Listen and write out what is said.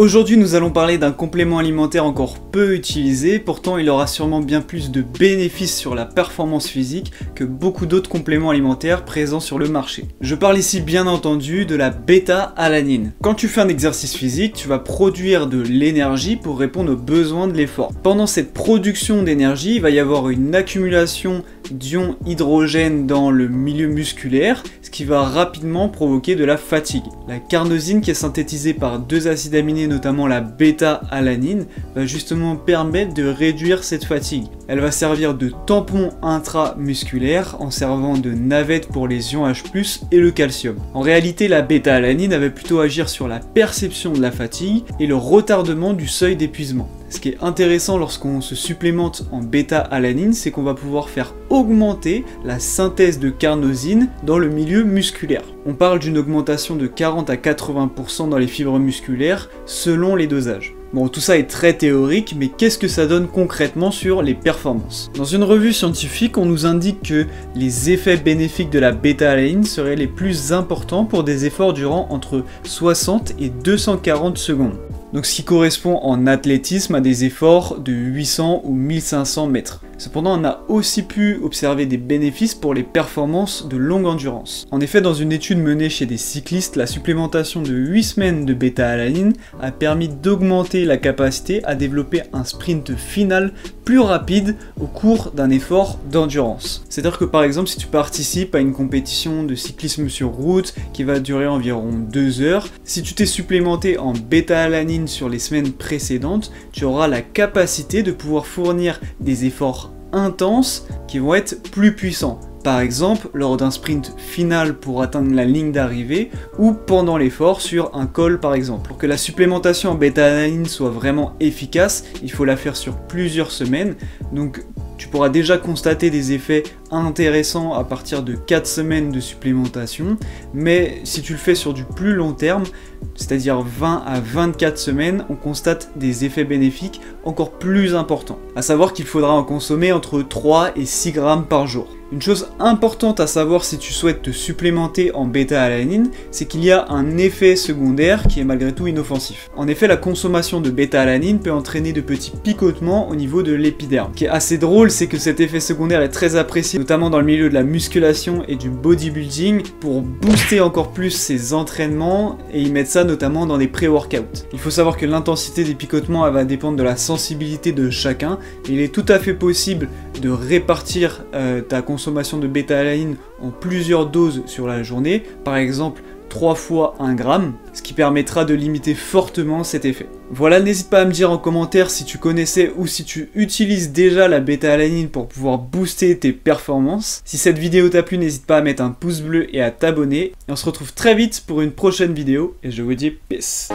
Aujourd'hui, nous allons parler d'un complément alimentaire encore peu utilisé, pourtant il aura sûrement bien plus de bénéfices sur la performance physique que beaucoup d'autres compléments alimentaires présents sur le marché. Je parle ici bien entendu de la bêta-alanine. Quand tu fais un exercice physique, tu vas produire de l'énergie pour répondre aux besoins de l'effort. Pendant cette production d'énergie, il va y avoir une accumulation d'ions hydrogène dans le milieu musculaire, ce qui va rapidement provoquer de la fatigue. La carnosine, qui est synthétisée par deux acides aminés, notamment la bêta-alanine, va justement permettre de réduire cette fatigue. Elle va servir de tampon intramusculaire en servant de navette pour les ions H+, et le calcium. En réalité, la bêta-alanine va plutôt agir sur la perception de la fatigue et le retardement du seuil d'épuisement. Ce qui est intéressant lorsqu'on se supplémente en bêta-alanine, c'est qu'on va pouvoir faire augmenter la synthèse de carnosine dans le milieu musculaire. On parle d'une augmentation de 40 à 80% dans les fibres musculaires selon les dosages. Bon, tout ça est très théorique, mais qu'est-ce que ça donne concrètement sur les performances? Dans une revue scientifique, on nous indique que les effets bénéfiques de la bêta-alanine seraient les plus importants pour des efforts durant entre 60 et 240 secondes. Donc ce qui correspond en athlétisme à des efforts de 800 ou 1500 mètres. Cependant, on a aussi pu observer des bénéfices pour les performances de longue endurance. En effet, dans une étude menée chez des cyclistes, la supplémentation de 8 semaines de bêta-alanine a permis d'augmenter la capacité à développer un sprint final plus rapide au cours d'un effort d'endurance. C'est-à-dire que par exemple, si tu participes à une compétition de cyclisme sur route qui va durer environ 2 heures, si tu t'es supplémenté en bêta-alanine sur les semaines précédentes, tu auras la capacité de pouvoir fournir des efforts intenses qui vont être plus puissants. Par exemple, lors d'un sprint final pour atteindre la ligne d'arrivée ou pendant l'effort sur un col par exemple. Pour que la supplémentation en bêta-alanine soit vraiment efficace, il faut la faire sur plusieurs semaines. Donc tu pourras déjà constater des effets intéressants à partir de 4 semaines de supplémentation, mais si tu le fais sur du plus long terme, c'est-à-dire 20 à 24 semaines, on constate des effets bénéfiques encore plus importants. À savoir qu'il faudra en consommer entre 3 et 6 grammes par jour. Une chose importante à savoir si tu souhaites te supplémenter en bêta-alanine, c'est qu'il y a un effet secondaire qui est malgré tout inoffensif. En effet, la consommation de bêta-alanine peut entraîner de petits picotements au niveau de l'épiderme. Ce qui est assez drôle, c'est que cet effet secondaire est très apprécié, notamment dans le milieu de la musculation et du bodybuilding, pour booster encore plus ses entraînements, et ils mettent ça notamment dans des pré-workouts. Il faut savoir que l'intensité des picotements va dépendre de la sensibilité de chacun, et il est tout à fait possible de répartir ta consommation de bêta-alanine en plusieurs doses sur la journée, par exemple 3 fois 1 gramme, ce qui permettra de limiter fortement cet effet. Voilà, n'hésite pas à me dire en commentaire si tu connaissais ou si tu utilises déjà la bêta-alanine pour pouvoir booster tes performances. Si cette vidéo t'a plu, n'hésite pas à mettre un pouce bleu et à t'abonner. Et on se retrouve très vite pour une prochaine vidéo, et je vous dis peace.